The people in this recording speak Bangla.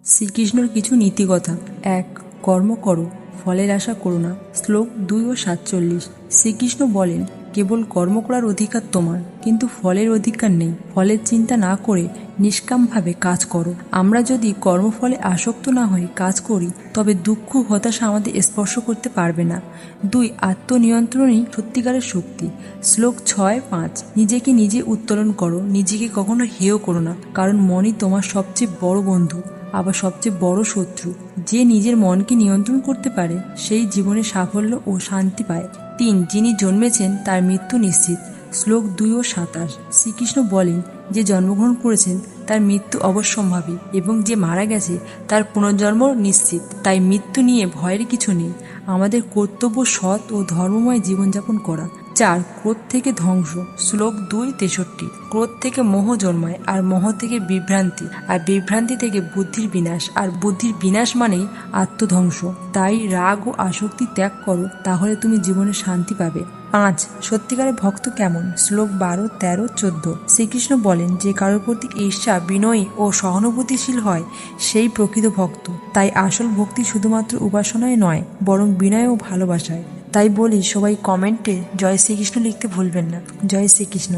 শ্রীকৃষ্ণর কিছু নীতিকথা। ১. কর্ম করো, ফলের আশা করো না। শ্লোক ২ ও ৪৭। শ্রীকৃষ্ণ বলেন, কেবল কর্ম করার অধিকার তোমার, কিন্তু ফলের অধিকার নেই। ফলের চিন্তা না করে নিষ্কামভাবে কাজ করো। আমরা যদি কর্মফলে আসক্ত না হয়ে কাজ করি, তবে দুঃখ হতাশা আমাদের স্পর্শ করতে পারবে না। ২. আত্মনিয়ন্ত্রণই সত্যিকারের শক্তি। শ্লোক ৬-৫। নিজেকে নিজে উত্তোলন করো, নিজেকে কখনো হেয় করো না, কারণ মনই তোমার সবচেয়ে বড় বন্ধু, আবার সবচেয়ে বড় শত্রু। যে নিজের মনকে নিয়ন্ত্রণ করতে পারে, সেই জীবনে সাফল্য ও শান্তি পায়। ৩. যিনি জন্মেছেন তার মৃত্যু নিশ্চিত। শ্লোক ২ ও ২৭। শ্রীকৃষ্ণ বলেন, যে জন্মগ্রহণ করেছেন তার মৃত্যু অবশ্যম্ভাবী, এবং যে মারা গেছে তার পুনর্জন্ম নিশ্চিত। তাই মৃত্যু নিয়ে ভয়ের কিছু নেই। আমাদের কর্তব্য সৎ ও ধর্মময় জীবনযাপন করা। ৪. ক্রোধ থেকে ধ্বংস। শ্লোক ২-৬৩। ক্রোধ থেকে মোহ জন্মায়, আর মোহ থেকে বিভ্রান্তি, আর বিভ্রান্তি থেকে বুদ্ধির বিনাশ, আর বুদ্ধির বিনাশ মানেই আত্মধ্বংস। তাই রাগ ও আসক্তি ত্যাগ করো, তাহলে তুমি জীবনে শান্তি পাবে। ৫. সত্যিকারের ভক্ত কেমন। শ্লোক ১২, ১৩, ১৪। শ্রীকৃষ্ণ বলেন, যে কারোর প্রতি ঈর্ষা, বিনয়ী ও সহানুভূতিশীল হয়, সেই প্রকৃত ভক্ত। তাই আসল ভক্তি শুধুমাত্র উপাসনায় নয়, বরং বিনয় ও ভালোবাসায়। তাই বলি, সবাই কমেন্টে জয় শ্রীকৃষ্ণ লিখতে ভুলবেন না। জয় শ্রীকৃষ্ণ।